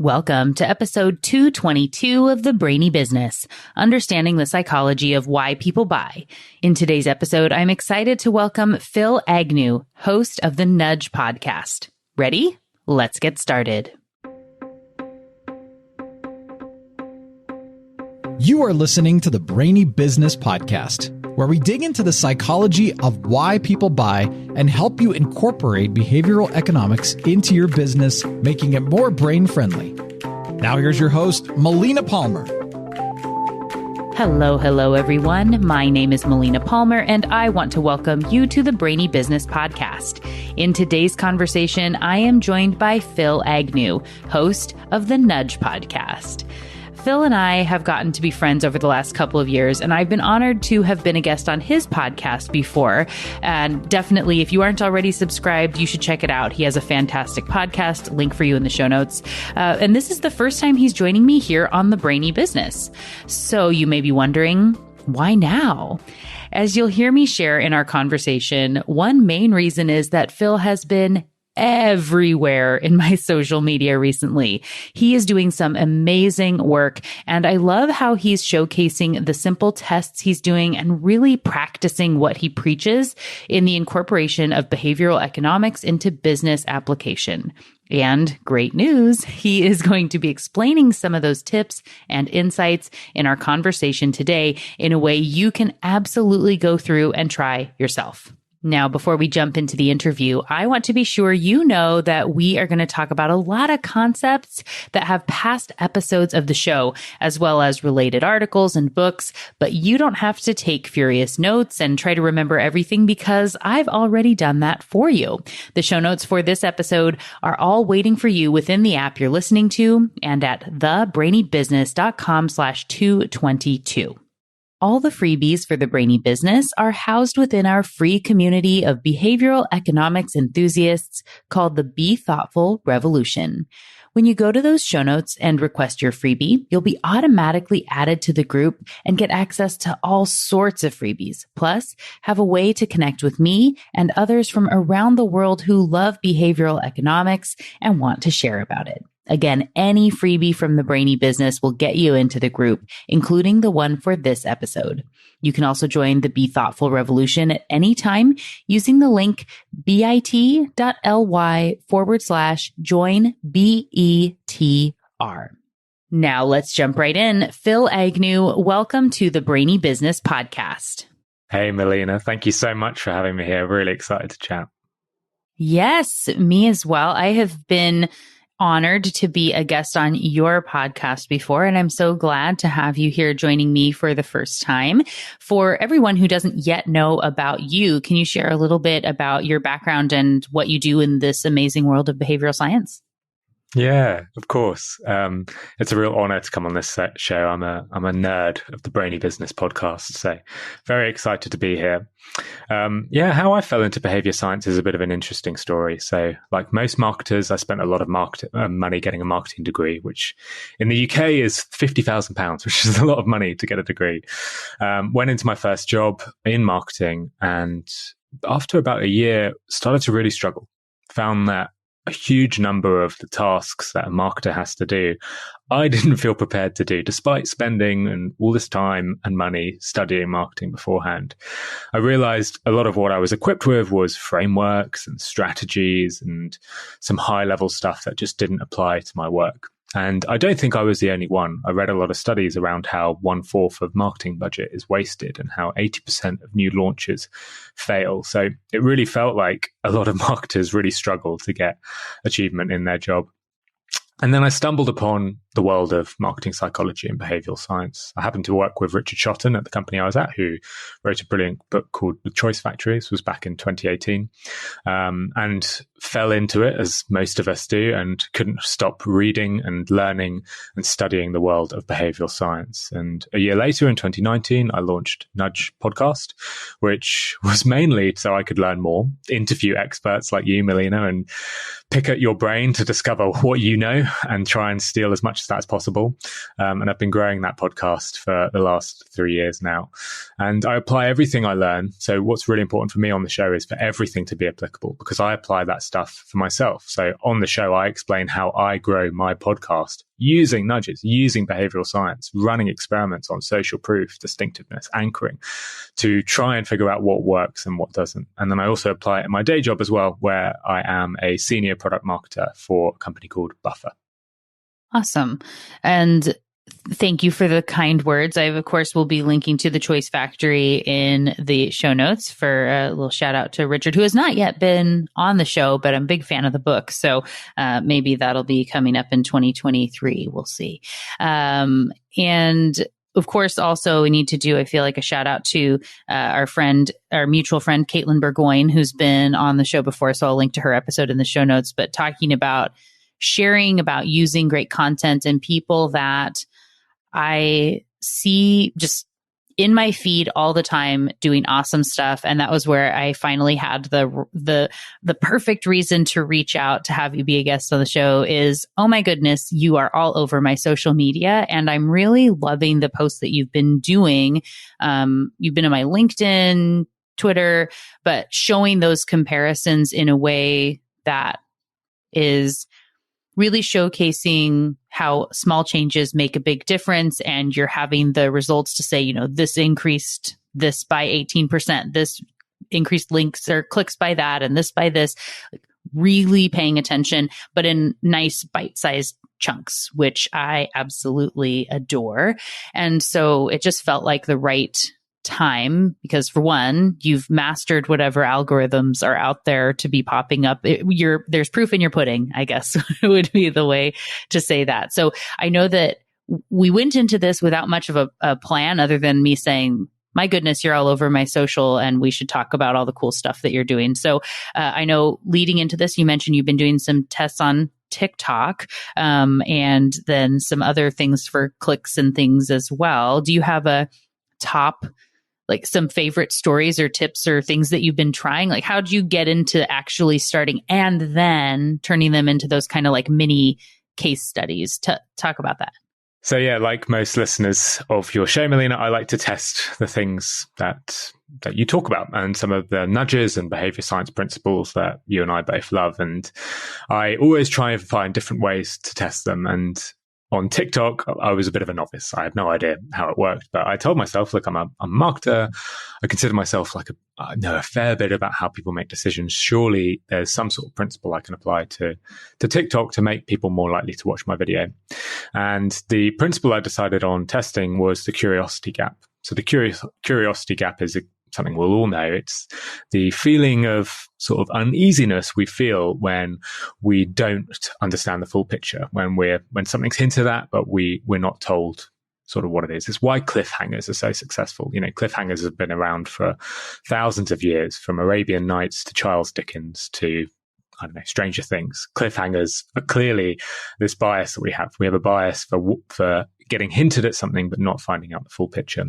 Welcome to episode 222 of the Brainy Business, understanding the psychology of why people buy. In today's episode, I'm excited to welcome Phill Agnew, host of the Nudge podcast. Ready? Let's get started. You are listening to the Brainy Business podcast, where we dig into the psychology of why people buy and help you incorporate behavioral economics into your business, making it more brain-friendly. Now here's your host, Melina Palmer. Hello, everyone. My name is Melina Palmer, and I want to welcome you to the Brainy Business podcast. In today's conversation, I am joined by Phill Agnew, host of the Nudge podcast. Phill and I have gotten to be friends over the last couple of years, and I've been honored to have been a guest on his podcast before. And definitely, if you aren't already subscribed, you should check it out. He has a fantastic podcast, link for you in the show notes. And this is the first time he's joining me here on the Brainy Business. So you may be wondering, why now? As you'll hear me share in our conversation, one main reason is that Phill has been everywhere in my social media recently. He is doing some amazing work, and I love how he's showcasing the simple tests he's doing and really practicing what he preaches in the incorporation of behavioral economics into business application. And great news, he is going to be explaining some of those tips and insights in our conversation today in a way you can absolutely go through and try yourself. Now, before we jump into the interview, I want to be sure you know that we are going to talk about a lot of concepts that have past episodes of the show, as well as related articles and books, but you don't have to take furious notes and try to remember everything because I've already done that for you. The show notes for this episode are all waiting for you within the app you're listening to and at thebrainybusiness.com/222. All the freebies for the Brainy Business are housed within our free community of behavioral economics enthusiasts called the Be Thoughtful Revolution. When you go to those show notes and request your freebie, you'll be automatically added to the group and get access to all sorts of freebies. Plus, have a way to connect with me and others from around the world who love behavioral economics and want to share about it. Again, any freebie from the Brainy Business will get you into the group, including the one for this episode. You can also join the Be Thoughtful Revolution at any time using the link bit.ly/join BETR. Now let's jump right in. Phill Agnew, welcome to the Brainy Business podcast. Hey, Melina. Thank you so much for having me here. Really excited to chat. Yes, me as well. I have been honored to be a guest on your podcast before, and I'm so glad to have you here joining me for the first time. For everyone who doesn't yet know about you, can you share a little bit about your background and what you do in this amazing world of behavioral science? Yeah, of course. It's a real honor to come on this show. I'm a nerd of the Brainy Business podcast, so very excited to be here. How I fell into behavior science is a bit of an interesting story. So, like most marketers, I spent a lot of money getting a marketing degree, which in the UK is £50,000, which is a lot of money to get a degree. Went into my first job in marketing, and after about a year, started to really struggle. Found that a huge number of the tasks that a marketer has to do, I didn't feel prepared to do, despite spending and all this time and money studying marketing beforehand. I realized a lot of what I was equipped with was frameworks and strategies and some high-level stuff that just didn't apply to my work. And I don't think I was the only one. I read a lot of studies around how 1/4 of marketing budget is wasted and how 80% of new launches fail. So it really felt like a lot of marketers really struggle to get achievement in their job. And then I stumbled upon the world of marketing psychology and behavioral science. I happened to work with Richard Shotton at the company I was at, who wrote a brilliant book called The Choice Factory. This was back in 2018, and fell into it, as most of us do, and couldn't stop reading and learning and studying the world of behavioral science. And a year later, in 2019, I launched Nudge podcast, which was mainly so I could learn more, interview experts like you, Melina, and pick at your brain to discover what you know and try and steal as much much as that's possible. And I've been growing that podcast for the last 3 years now. And I apply everything I learn. So what's really important for me on the show is for everything to be applicable, because I apply that stuff for myself. So on the show, I explain how I grow my podcast using nudges, using behavioral science, running experiments on social proof, distinctiveness, anchoring, to try and figure out what works and what doesn't. And then I also apply it in my day job as well, where I am a senior product marketer for a company called Buffer. Awesome. And thank you for the kind words. I, of course, will be linking to the Choice Factory in the show notes. For a little shout out to Richard, who has not yet been on the show, but I'm a big fan of the book. So maybe that'll be coming up in 2023. We'll see. And of course, also we need to do, I feel like, a shout out to our mutual friend, Caitlin Burgoyne, who's been on the show before. So I'll link to her episode in the show notes, but talking about sharing about using great content and people that I see just in my feed all the time doing awesome stuff. And that was where I finally had the perfect reason to reach out to have you be a guest on the show is, oh my goodness, you are all over my social media. And I'm really loving the posts that you've been doing. You've been on my LinkedIn, Twitter, but showing those comparisons in a way that is really showcasing how small changes make a big difference, and you're having the results to say, this increased this by 18%, this increased links or clicks by that, and this by this, really paying attention, but in nice bite-sized chunks, which I absolutely adore. And so it just felt like the right time, because for one, you've mastered whatever algorithms are out there to be popping up. There's proof in your pudding, I guess would be the way to say that. So I know that we went into this without much of a plan, other than me saying, my goodness, you're all over my social and we should talk about all the cool stuff that you're doing. So I know leading into this, you mentioned you've been doing some tests on TikTok, and then some other things for clicks and things as well. Do you have a top, like some favorite stories or tips or things that you've been trying? Like, how did you get into actually starting and then turning them into those kind of like mini case studies? To talk about that. So yeah, like most listeners of your show, Melina, I like to test the things that you talk about and some of the nudges and behavior science principles that you and I both love. And I always try and find different ways to test them. And on TikTok, I was a bit of a novice. I had no idea how it worked, but I told myself, look, I'm a marketer. I consider myself like I know a fair bit about how people make decisions. Surely there's some sort of principle I can apply to TikTok to make people more likely to watch my video. And the principle I decided on testing was the curiosity gap. So the curiosity gap is something we'll all know. It's the feeling of sort of uneasiness we feel when we don't understand the full picture, when something's hinted at, but we're not told sort of what it is. It's why cliffhangers are so successful. Cliffhangers have been around for thousands of years, from Arabian Nights to Charles Dickens to, I don't know, Stranger Things. Cliffhangers are clearly this bias that we have. We have a bias for getting hinted at something, but not finding out the full picture.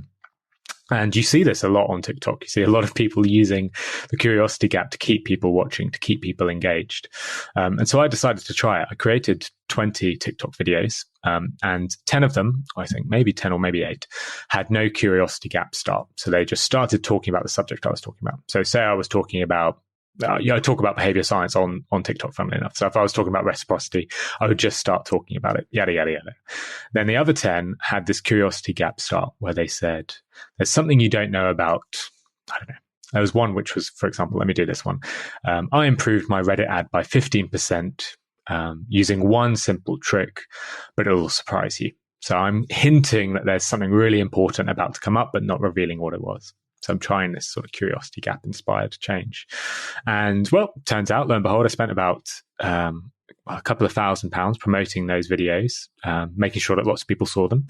And you see this a lot on TikTok. You see a lot of people using the curiosity gap to keep people watching, to keep people engaged. And so I decided to try it. I created 20 TikTok videos, and 10 of them, I think maybe 10 or maybe 8, had no curiosity gap start. So they just started talking about the subject I was talking about. So say I was talking about I talk about behavior science on TikTok, funnily enough. So if I was talking about reciprocity, I would just start talking about it, yada, yada, yada. Then the other 10 had this curiosity gap start where they said, there's something you don't know about, I don't know. There was one which was, for example, let me do this one. I improved my Reddit ad by 15% using one simple trick, but it'll surprise you. So I'm hinting that there's something really important about to come up, but not revealing what it was. So I'm trying this sort of curiosity gap inspired change. And well, turns out, lo and behold, I spent about a couple of £1,000 promoting those videos, making sure that lots of people saw them,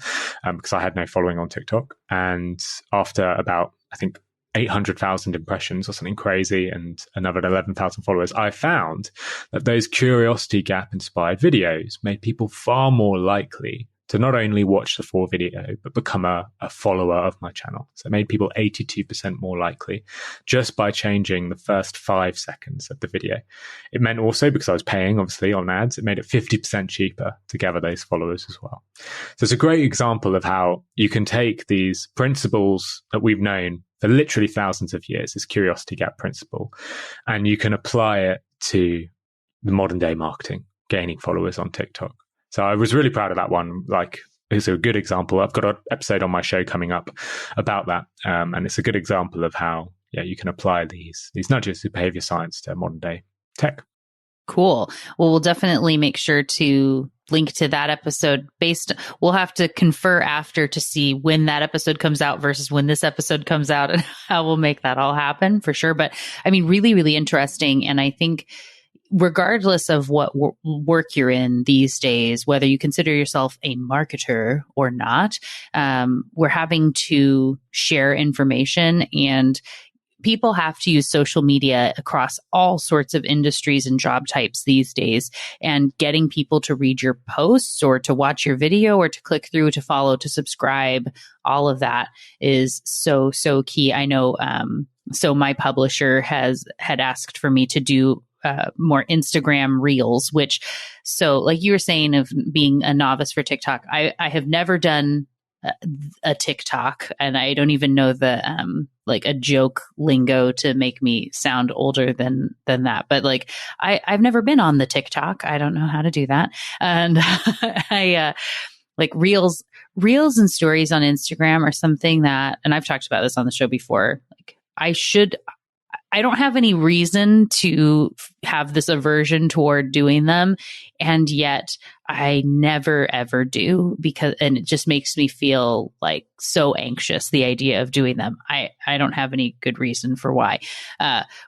because I had no following on TikTok. And after about, I think, 800,000 impressions or something crazy and another 11,000 followers, I found that those curiosity gap inspired videos made people far more likely to not only watch the full video, but become a follower of my channel. So it made people 82% more likely just by changing the first 5 seconds of the video. It meant also, because I was paying obviously on ads, it made it 50% cheaper to gather those followers as well. So it's a great example of how you can take these principles that we've known for literally thousands of years, this curiosity gap principle, and you can apply it to the modern day marketing, gaining followers on TikTok. So I was really proud of that one. Like, it's a good example. I've got an episode on my show coming up about that. And it's a good example of how, you can apply these nudges of behavior science to modern day tech. Cool. Well, we'll definitely make sure to link to that episode. We'll have to confer after to see when that episode comes out versus when this episode comes out, and how we'll make that all happen for sure. But I mean, really, really interesting. And I think regardless of what work you're in these days, whether you consider yourself a marketer or not, we're having to share information, and people have to use social media across all sorts of industries and job types these days. And getting people to read your posts or to watch your video or to click through, to follow, to subscribe, all of that is so, so key. I know, so my publisher had asked for me to do more Instagram reels, so like you were saying of being a novice for TikTok, I have never done a TikTok, and I don't even know the like a joke lingo to make me sound older than that. But like I've never been on the TikTok. I don't know how to do that. And I like reels and stories on Instagram are something that, and I've talked about this on the show before, like I don't have any reason to have this aversion toward doing them. And yet I never, ever do, and it just makes me feel like so anxious, the idea of doing them. I don't have any good reason for why.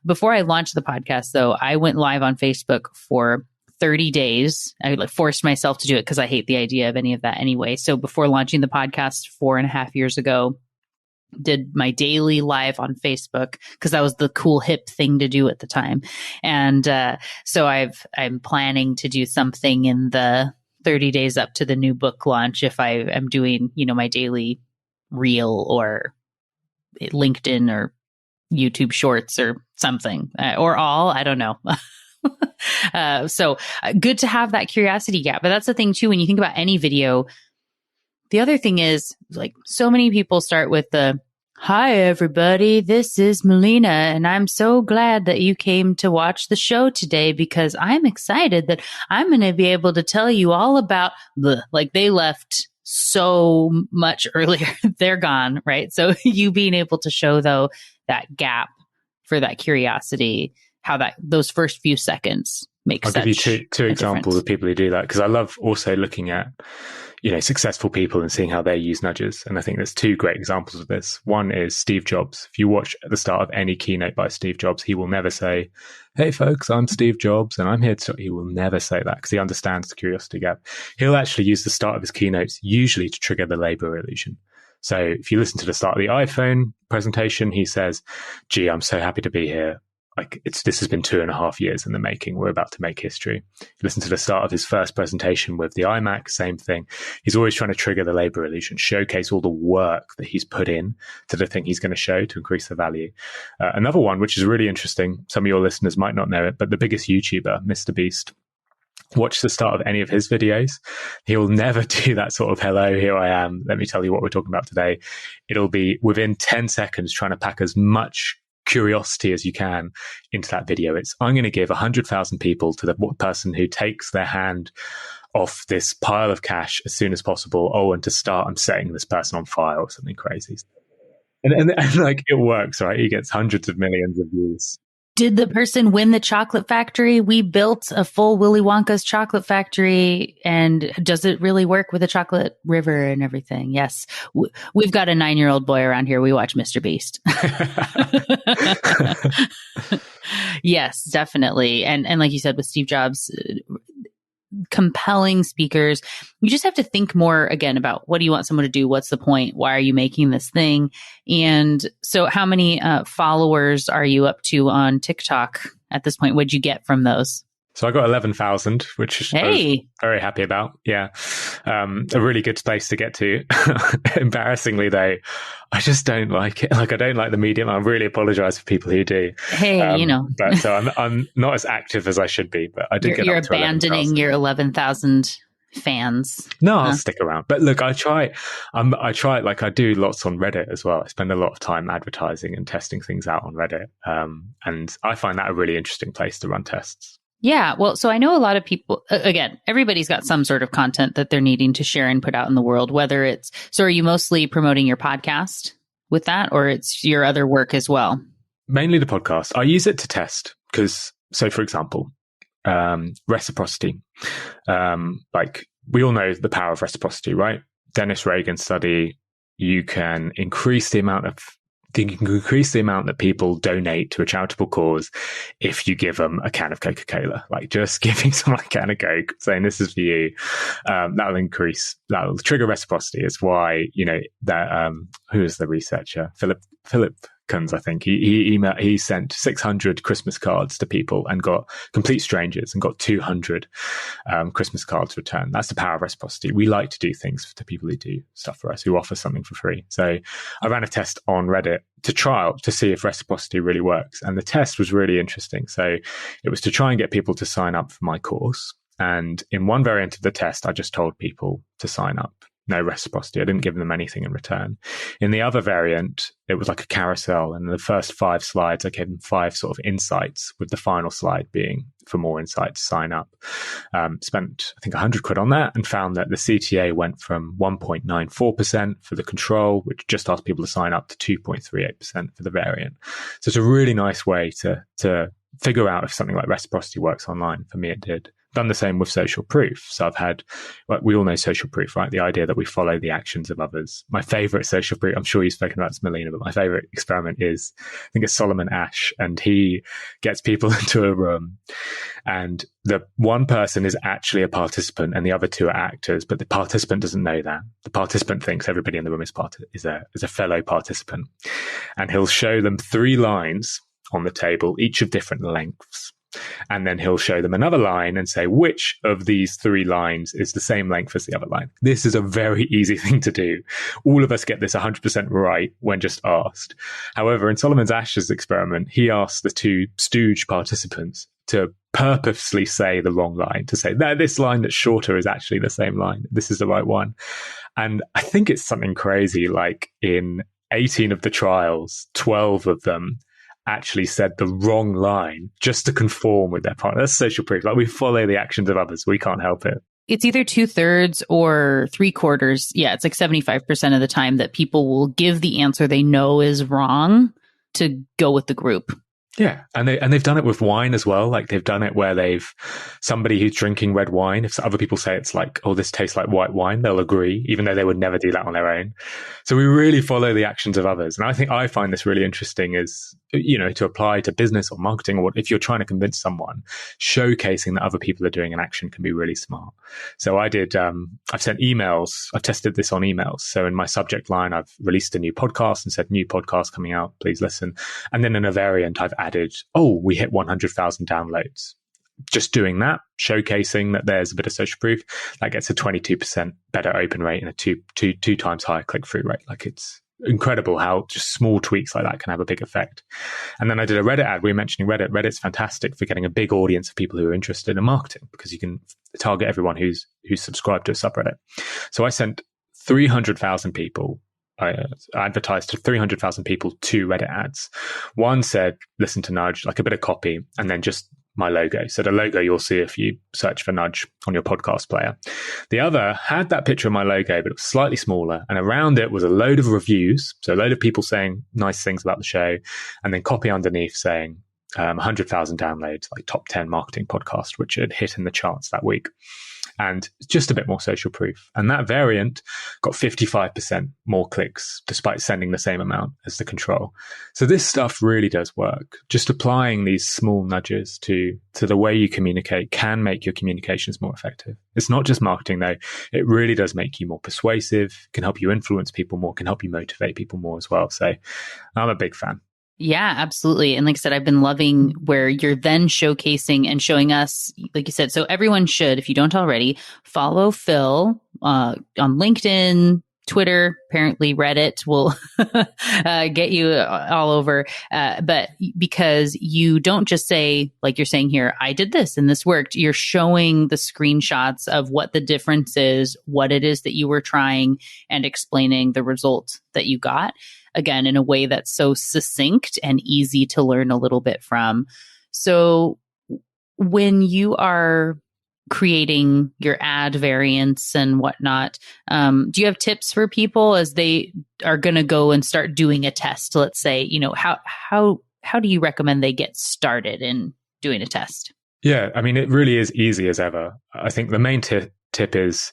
Before I launched the podcast though, I went live on Facebook for 30 days. I forced myself to do it because I hate the idea of any of that anyway. So before launching the podcast 4.5 years ago, did my daily live on Facebook because that was the cool hip thing to do at the time. And so I'm planning to do something in the 30 days up to the new book launch if I am doing, my daily reel or LinkedIn or YouTube shorts or something, or all, I don't know. So good to have that curiosity gap. But that's the thing too, when you think about any video. The other thing is, like, so many people start with the, "Hi, everybody, this is Melina, and I'm so glad that you came to watch the show today because I'm excited that I'm going to be able to tell you all about the," like they left so much earlier. They're gone, right? So you being able to show, though, that gap for that curiosity, how those first few seconds make sense. I'll give you two examples of people who do that, because I love also looking at successful people and seeing how they use nudges. And I think there's two great examples of this. One is Steve Jobs. If you watch at the start of any keynote by Steve Jobs, he will never say, "Hey folks, I'm Steve Jobs and I'm here to," he will never say that because he understands the curiosity gap. He'll actually use the start of his keynotes usually to trigger the labor illusion. So if you listen to the start of the iPhone presentation, he says, "Gee, I'm so happy to be here. Like this has been 2.5 years in the making. We're about to make history." Listen to the start of his first presentation with the iMac, same thing. He's always trying to trigger the labor illusion, showcase all the work that he's put in to the thing he's going to show to increase the value. Another one, which is really interesting, some of your listeners might not know it, but the biggest YouTuber, Mr. Beast, watch the start of any of his videos. He'll never do that sort of, "Hello, here I am. Let me tell you what we're talking about today." It'll be within 10 seconds trying to pack as much curiosity as you can into that video. It's, "I'm going to give 100,000 people to the person who takes their hand off this pile of cash as soon as possible. Oh, and to start, I'm setting this person on fire," or something crazy. And like it works, right? He gets hundreds of millions of views. Did the person win the chocolate factory? We built a full Willy Wonka's chocolate factory. And does it really work with a chocolate river and everything? Yes. We've got a 9-year-old boy around here. We watch Mr. Beast. Yes, definitely. And like you said, with Steve Jobs, compelling speakers, you just have to think more again about what do you want someone to do? What's the point? Why are you making this thing? And so how many followers are you up to on TikTok at this point? What'd you get from those? So I got 11,000, which I was very happy about. Yeah. A really good place to get to. Embarrassingly, though, I just don't like it. Like, I don't like the medium. I really apologize for people who do. Hey, But so I'm not as active as I should be, but I did get you're up to abandoning your 11,000 fans. No, I'll stick around. But look, I try, like I do lots on Reddit as well. I spend a lot of time advertising and testing things out on Reddit. And I find that a really interesting place to run tests. Yeah. Well, so I know a lot of people, again, everybody's got some sort of content that they're needing to share and put out in the world, whether it's, so are you mostly promoting your podcast with that, or it's your other work as well? Mainly the podcast. I use it to test because, so for example, reciprocity. Like we all know the power of reciprocity, right? Dennis Reagan study, you can increase the amount that people donate to a charitable cause if you give them a can of Coca-Cola. Like just giving someone a can of Coke, saying this is for you, that'll trigger reciprocity. It's why, that who is the researcher? Philip I think he sent 600 Christmas cards to people and got complete strangers and got 200 Christmas cards returned. That's the power of reciprocity. We like to do things to people who do stuff for us, who offer something for free. So I ran a test on Reddit to see if reciprocity really works. And the test was really interesting. So it was to try and get people to sign up for my course. And in one variant of the test, I just told people to sign up. No reciprocity. I didn't give them anything in return. In the other variant, it was like a carousel. And in the first 5 slides, I gave them 5 sort of insights, with the final slide being for more insights, sign up. Spent, I think, 100 quid on that and found that the CTA went from 1.94% for the control, which just asked people to sign up, to 2.38% for the variant. So it's a really nice way to figure out if something like reciprocity works online. For me, it did. Done the same with social proof. So I've had, we all know social proof, right? The idea that we follow the actions of others. My favorite social proof, I'm sure you've spoken about this, Melina, but my favorite experiment is, I think it's Solomon Asch, and he gets people into a room and the one person is actually a participant and the other 2 are actors, but the participant doesn't know that. The participant thinks everybody in the room is a fellow participant, and he'll show them 3 lines on the table, each of different lengths. And then he'll show them another line and say, which of these 3 lines is the same length as the other line? This is a very easy thing to do. All of us get this 100% right when just asked. However, in Solomon Asch's experiment, he asked the 2 stooge participants to purposely say the wrong line, to say that this line that's shorter is actually the same line. This is the right one. And I think it's something crazy, like in 18 of the trials, 12 of them actually said the wrong line just to conform with their partner. That's social proof. Like, we follow the actions of others. We can't help it. It's either 2/3 or 3/4. Yeah, it's like 75% of the time that people will give the answer they know is wrong to go with the group. Yeah. And they've done it with wine as well. Like, they've done it where somebody who's drinking red wine, if other people say it's like, oh, this tastes like white wine, they'll agree, even though they would never do that on their own. So we really follow the actions of others. And I find this really interesting is, to apply to business or marketing, or if you're trying to convince someone, showcasing that other people are doing an action can be really smart. So I've sent emails. I've tested this on emails. So in my subject line, I've released a new podcast and said, new podcast coming out, please listen. And then in a variant, I've added, we hit 100,000 downloads. Just doing that, showcasing that there's a bit of social proof, that gets a 22% better open rate and a two times higher click-through rate. Like, it's incredible how just small tweaks like that can have a big effect. And then I did a Reddit ad. We were mentioning Reddit. Reddit's fantastic for getting a big audience of people who are interested in marketing, because you can target everyone who's subscribed to a subreddit. So I sent 300,000 people. I advertised to 300,000 people 2 Reddit ads. One said, listen to Nudge, like a bit of copy, and then just my logo. So the logo you'll see if you search for Nudge on your podcast player. The other had that picture of my logo, but it was slightly smaller. And around it was a load of reviews. So a load of people saying nice things about the show, and then copy underneath saying 100,000 downloads, like top 10 marketing podcast, which had hit in the charts that week. And just a bit more social proof. And that variant got 55% more clicks despite sending the same amount as the control. So this stuff really does work. Just applying these small nudges to the way you communicate can make your communications more effective. It's not just marketing, though. It really does make you more persuasive, can help you influence people more, can help you motivate people more as well. So I'm a big fan. Yeah, absolutely. And like I said, I've been loving where you're then showcasing and showing us, like you said, so everyone should, if you don't already, follow Phill on LinkedIn, Twitter, apparently Reddit will get you all over. But because you don't just say, like you're saying here, I did this and this worked. You're showing the screenshots of what the difference is, what it is that you were trying, and explaining the result that you got. Again, in a way that's so succinct and easy to learn a little bit from. So when you are creating your ad variants and whatnot, do you have tips for people as they are going to go and start doing a test? Let's say, how do you recommend they get started in doing a test? Yeah, I mean, it really is easy as ever. I think the main tip is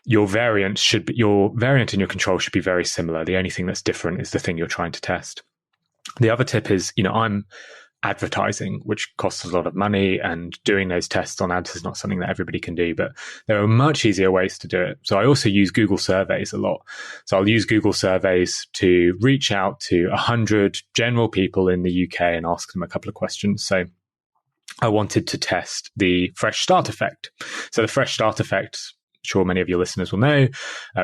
your variant and your control should be very similar. The only thing that's different is the thing you're trying to test. The other tip is, I'm advertising, which costs a lot of money, and doing those tests on ads is not something that everybody can do, but there are much easier ways to do it. So I also use Google surveys a lot. So I'll use Google surveys to reach out to 100 general people in the UK and ask them a couple of questions. So I wanted to test the fresh start effect. So the fresh start effect, sure many of your listeners will know,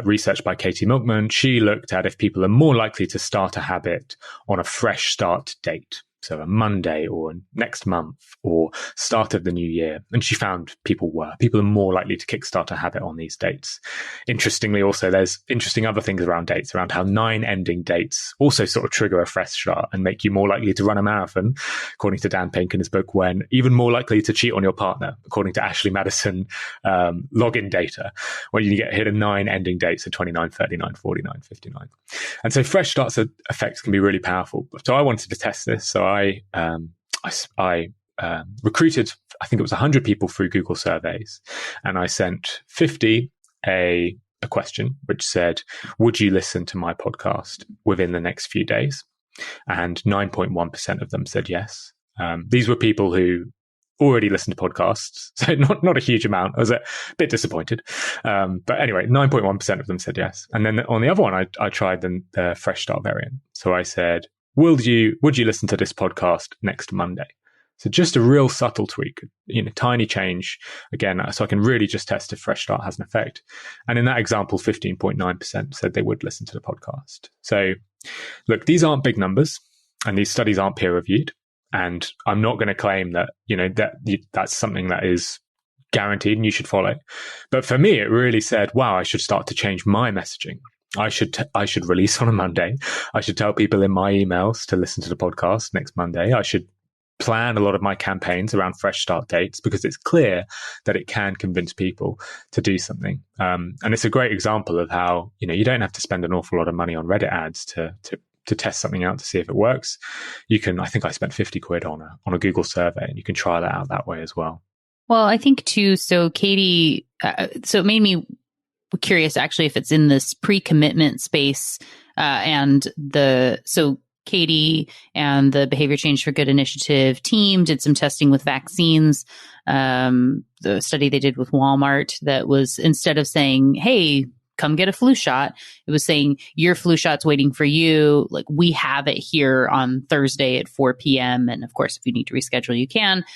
research by Katie Milkman. She looked at if people are more likely to start a habit on a fresh start date. So a Monday or next month or start of the new year. And she found people are more likely to kickstart a habit on these dates. Interestingly, also, there's interesting other things around dates, around how 9 ending dates also sort of trigger a fresh start and make you more likely to run a marathon, according to Dan Pink in his book When, even more likely to cheat on your partner, according to Ashley Madison login data, when you get hit a 9 ending dates, so 29, 39, 49, 59. And so fresh starts effects can be really powerful. So I wanted to test this. So I recruited, I think it was 100 people through Google surveys, and I sent 50 a question which said, would you listen to my podcast within the next few days? And 9.1% of them said yes. These were people who already listened to podcasts, so not a huge amount. I was a bit disappointed. But anyway, 9.1% of them said yes. And then on the other one, I tried the fresh start variant. So I said, would you listen to this podcast next Monday? So just a real subtle tweak, tiny change again, so I can really just test if fresh start has an effect. And in that example, 15.9% said they would listen to the podcast. So look, these aren't big numbers and these studies aren't peer reviewed. And I'm not going to claim that, that's something that is guaranteed and you should follow. But for me, it really said, wow, I should start to change my messaging. I should release on a Monday. I should tell people in my emails to listen to the podcast next Monday. I should plan a lot of my campaigns around fresh start dates because it's clear that it can convince people to do something. And it's a great example of how, you don't have to spend an awful lot of money on Reddit ads to test something out to see if it works. I think I spent 50 quid on a Google survey, and you can try that out that way as well. Well, I think too, so Katie, so it made me curious actually if it's in this pre-commitment space, so Katie and the Behavior Change for Good initiative team did some testing with vaccines. The study they did with Walmart that was, instead of saying, hey, come get a flu shot, it was saying your flu shot's waiting for you. Like, we have it here on Thursday at 4 p.m. And of course, if you need to reschedule, you can.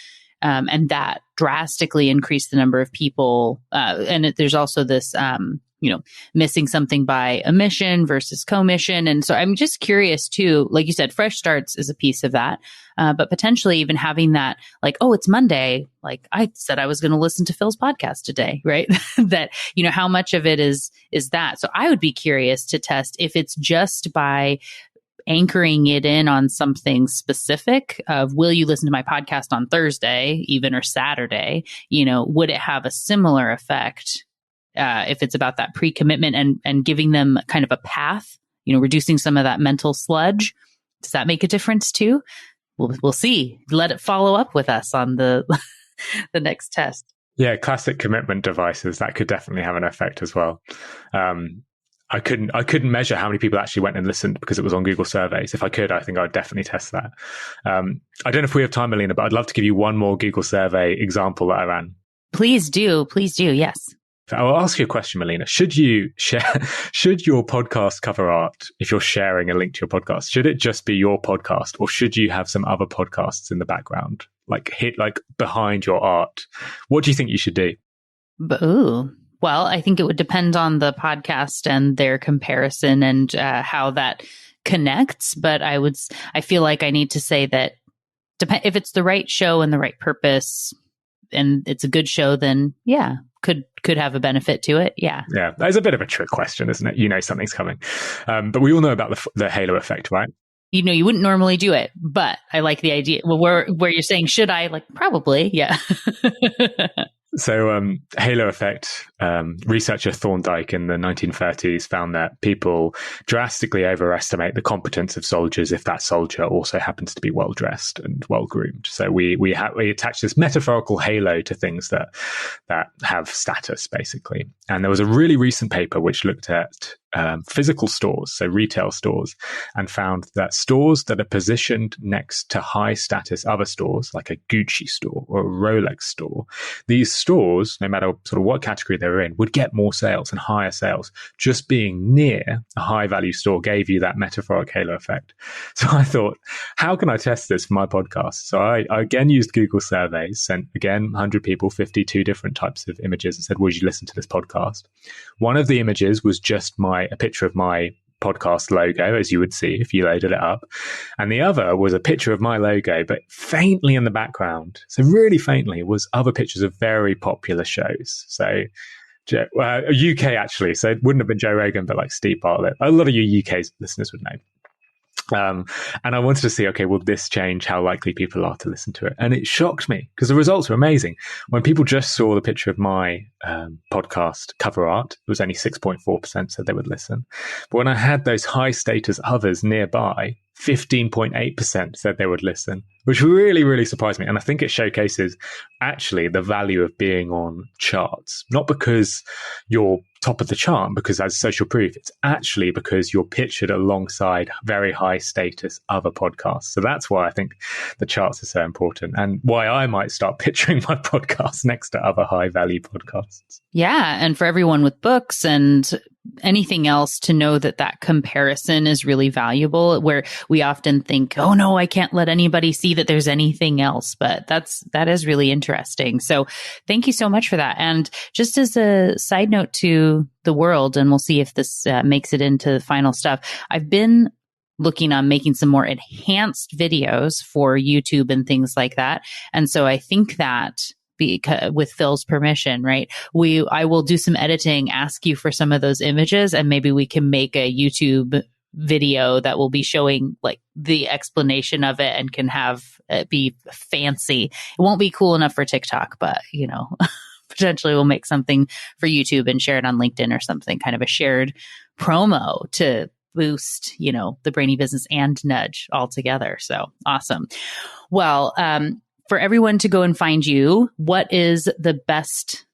And that drastically increased the number of people. And there's also this, missing something by omission versus commission. And so I'm just curious too, like you said, fresh starts is a piece of that. But potentially even having that, like, oh, it's Monday. Like I said, I was going to listen to Phil's podcast today, right? That, how much of it is that. So I would be curious to test if it's just by anchoring it in on something specific of, will you listen to my podcast on Thursday, even, or Saturday? Would it have a similar effect if it's about that pre-commitment and giving them kind of a path, reducing some of that mental sludge? Does that make a difference too? We'll see. Let it follow up with us on the the next test. Yeah, classic commitment devices, that could definitely have an effect as well. I couldn't measure how many people actually went and listened because it was on Google surveys. If I could, I think I'd definitely test that. I don't know if we have time, Melina, but I'd love to give you one more Google survey example that I ran. Please do. Yes. I'll ask you a question, Melina. Should your podcast cover art, if you're sharing a link to your podcast, should it just be your podcast, or should you have some other podcasts in the background, like behind your art? What do you think you should do? Well, I think it would depend on the podcast and their comparison and how that connects. But I feel like I need to say that if it's the right show and the right purpose and it's a good show, then yeah, could have a benefit to it. Yeah. Yeah. That's a bit of a trick question, isn't it? You know, something's coming. But we all know about the halo effect, right? You know, you wouldn't normally do it, but I like the idea. Well, where you're saying, should I? Like, probably. Yeah. So halo effect, researcher Thorndike in the 1930s found that people drastically overestimate the competence of soldiers if that soldier also happens to be well-dressed and well-groomed. So we attach this metaphorical halo to things that have status, basically. And there was a really recent paper which looked at physical stores, so retail stores, and found that stores that are positioned next to high status other stores, like a Gucci store or a Rolex store, these stores, no matter sort of what category they're in, would get more sales and higher sales. Just being near a high value store gave you that metaphoric halo effect. So I thought, how can I test this for my podcast? So I again used Google surveys, sent again 100 people 52 different types of images and said, would you listen to this podcast? One of the images was just a picture of my podcast logo, as you would see if you loaded it up. And the other was a picture of my logo, but faintly in the background. So really faintly was other pictures of very popular shows. So UK actually. So it wouldn't have been Joe Rogan, but like Steve Bartlett. A lot of you UK listeners would know. And I wanted to see, okay, will this change how likely people are to listen to it? And it shocked me because the results were amazing. When people just saw the picture of my podcast cover art, it was only 6.4% said they would listen. But when I had those high status others nearby, 15.8% said they would listen, which really, really surprised me. And I think it showcases actually the value of being on charts, not because you're top of the chart, because as social proof, it's actually because you're pictured alongside very high status other podcasts. So that's why I think the charts are so important and why I might start picturing my podcast next to other high value podcasts. Yeah. And for everyone with books and anything else to know that comparison is really valuable, where we often think, oh no, I can't let anybody see that there's anything else. But that is really interesting. So thank you so much for that. And just as a side note to the world, and we'll see if this makes it into the final stuff, I've been looking on making some more enhanced videos for YouTube and things like that. And so I think that with Phil's permission, right? I will do some editing, ask you for some of those images, and maybe we can make a YouTube video that will be showing like the explanation of it and can have it be fancy. It won't be cool enough for TikTok, but potentially we'll make something for YouTube and share it on LinkedIn or something, kind of a shared promo to boost, the Brainy Business and Nudge all together. So awesome. Well, for everyone to go and find you, what is the best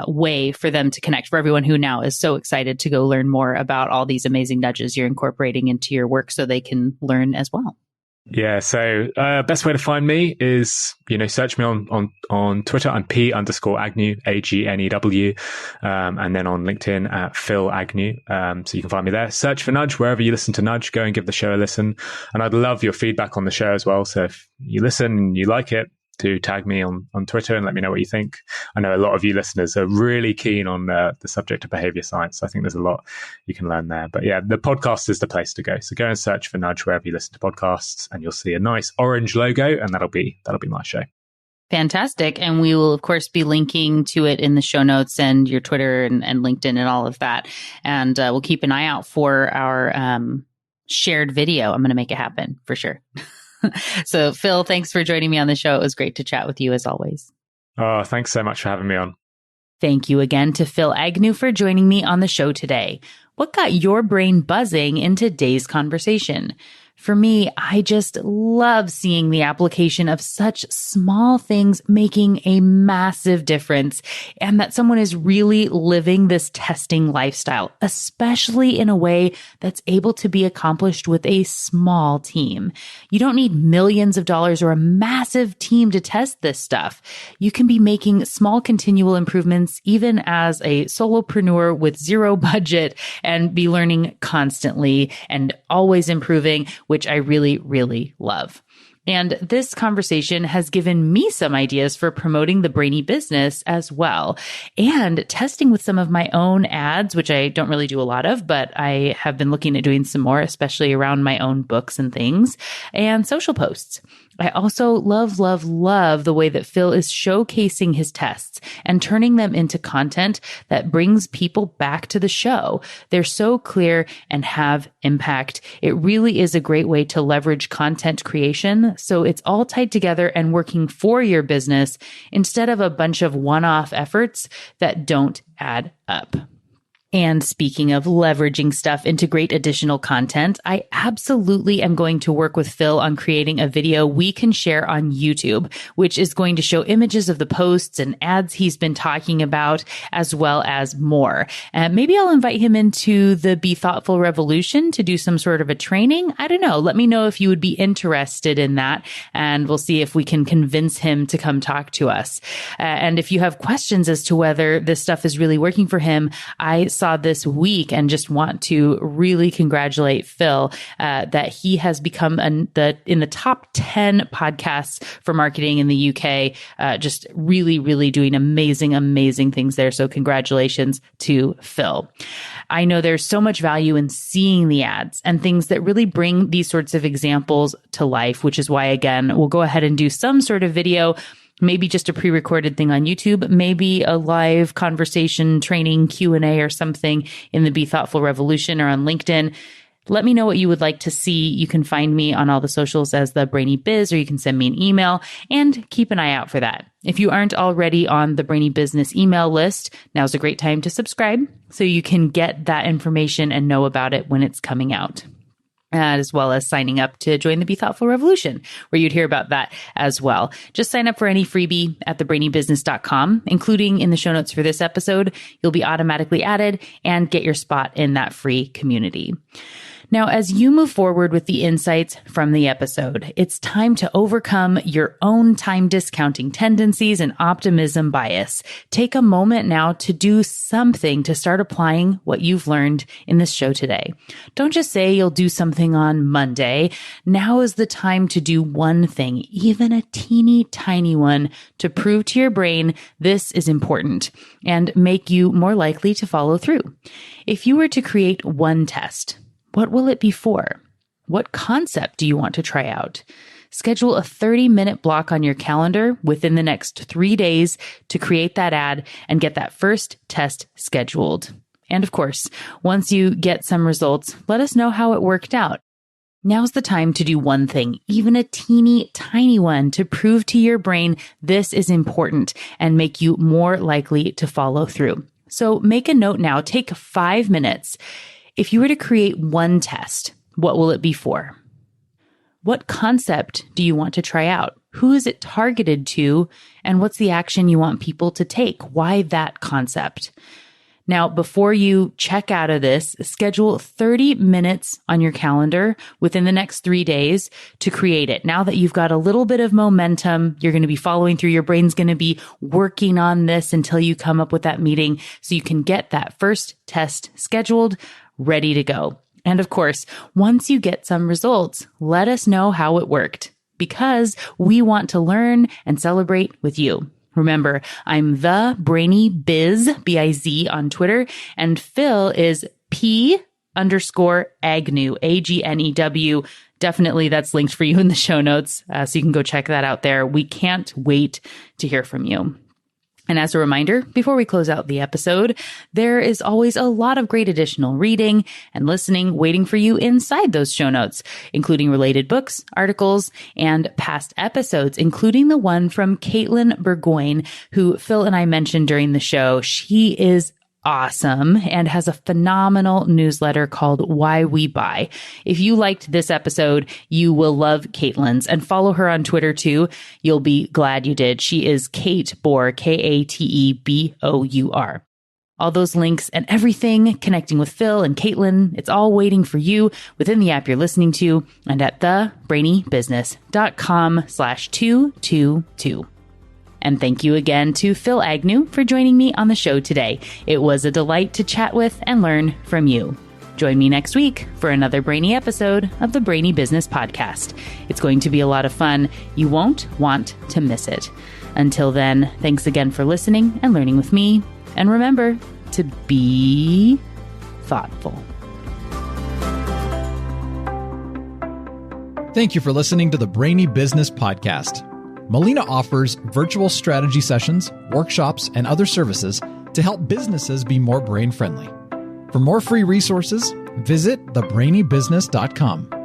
way for them to connect? For everyone who now is so excited to go learn more about all these amazing nudges you're incorporating into your work so they can learn as well. Yeah. So best way to find me is, search me on Twitter. I'm P_Agnew, Agnew. And then on LinkedIn at Phill Agnew. So you can find me there. Search for Nudge wherever you listen to Nudge. Go and give the show a listen. And I'd love your feedback on the show as well. So if you listen and you like it, to tag me on Twitter and let me know what you think. I know a lot of you listeners are really keen on the subject of behavior science. I think there's a lot you can learn there. But yeah, the podcast is the place to go. So go and search for Nudge wherever you listen to podcasts and you'll see a nice orange logo and that'll be my show. Fantastic. And we will, of course, be linking to it in the show notes and your Twitter and LinkedIn and all of that. And we'll keep an eye out for our shared video. I'm going to make it happen for sure. So, Phill, thanks for joining me on the show. It was great to chat with you as always. Oh, thanks so much for having me on. Thank you again to Phill Agnew for joining me on the show today. What got your brain buzzing in today's conversation? For me, I just love seeing the application of such small things making a massive difference, and that someone is really living this testing lifestyle, especially in a way that's able to be accomplished with a small team. You don't need millions of dollars or a massive team to test this stuff. You can be making small continual improvements even as a solopreneur with zero budget and be learning constantly and always improving, which I really, really love. And this conversation has given me some ideas for promoting the Brainy Business as well, and testing with some of my own ads, which I don't really do a lot of, but I have been looking at doing some more, especially around my own books and things, and social posts. I also love the way that Phill is showcasing his tests and turning them into content that brings people back to the show. They're so clear and have impact. It really is a great way to leverage content creation. So it's all tied together and working for your business instead of a bunch of one-off efforts that don't add up. And speaking of leveraging stuff into great additional content, I absolutely am going to work with Phill on creating a video we can share on YouTube, which is going to show images of the posts and ads he's been talking about, as well as more. And maybe I'll invite him into the Be Thoughtful Revolution to do some sort of a training. I don't know. Let me know if you would be interested in that, and we'll see if we can convince him to come talk to us. And if you have questions as to whether this stuff is really working for him, I saw this week and just want to really congratulate Phill that he has become in the top 10 podcasts for marketing in the UK. Just really doing amazing things there. So congratulations to Phill. I know there's so much value in seeing the ads and things that really bring these sorts of examples to life, which is why, again, we'll go ahead and do some sort of video. Maybe just a pre-recorded thing on YouTube, maybe a live conversation training Q&A or something in the Be Thoughtful Revolution or on LinkedIn. Let me know what you would like to see. You can find me on all the socials as the Brainy Biz, or you can send me an email, and keep an eye out for that. If you aren't already on the Brainy Business email list, now's a great time to subscribe so you can get that information and know about it when it's coming out. As well as signing up to join the Be Thoughtful Revolution, where you'd hear about that as well. Just sign up for any freebie at thebrainybusiness.com, including in the show notes for this episode. You'll be automatically added and get your spot in that free community. Now, as you move forward with the insights from the episode, it's time to overcome your own time discounting tendencies and optimism bias. Take a moment now to do something to start applying what you've learned in this show today. Don't just say you'll do something on Monday. Now is the time to do one thing, even a teeny tiny one, to prove to your brain this is important and make you more likely to follow through. If you were to create one test, what will it be for? What concept do you want to try out? Schedule a 30-minute block on your calendar within the next 3 days to create that ad and get that first test scheduled. And of course, once you get some results, let us know how it worked out. Now's the time to do one thing, even a teeny tiny one, to prove to your brain this is important and make you more likely to follow through. So make a note now. Take 5 minutes. If you were to create one test, what will it be for? What concept do you want to try out? Who is it targeted to? And what's the action you want people to take? Why that concept? Now, before you check out of this, schedule 30 minutes on your calendar within the next 3 days to create it. Now that you've got a little bit of momentum, you're going to be following through. Your brain's going to be working on this until you come up with that meeting so you can get that first test scheduled, ready to go. And of course, once you get some results, let us know how it worked, because we want to learn and celebrate with you. Remember, I'm the Brainy Biz, B-I-Z on Twitter, and Phill is P_Agnew, A-G-N-E-W. Definitely that's linked for you in the show notes, so you can go check that out there. We can't wait to hear from you. And as a reminder, before we close out the episode, there is always a lot of great additional reading and listening waiting for you inside those show notes, including related books, articles, and past episodes, including the one from Caitlin Burgoyne, who Phill and I mentioned during the show. She is awesome and has a phenomenal newsletter called Why We Buy. If you liked this episode, you will love Caitlin's, and follow her on Twitter too. You'll be glad you did. She is Kate Bour, Katebour. All those links and everything connecting with Phill and Caitlin, it's all waiting for you within the app you're listening to and at thebrainybusiness.com/222. And thank you again to Phill Agnew for joining me on the show today. It was a delight to chat with and learn from you. Join me next week for another brainy episode of the Brainy Business Podcast. It's going to be a lot of fun. You won't want to miss it. Until then, thanks again for listening and learning with me. And remember to be thoughtful. Thank you for listening to the Brainy Business Podcast. Melina offers virtual strategy sessions, workshops, and other services to help businesses be more brain-friendly. For more free resources, visit thebrainybusiness.com.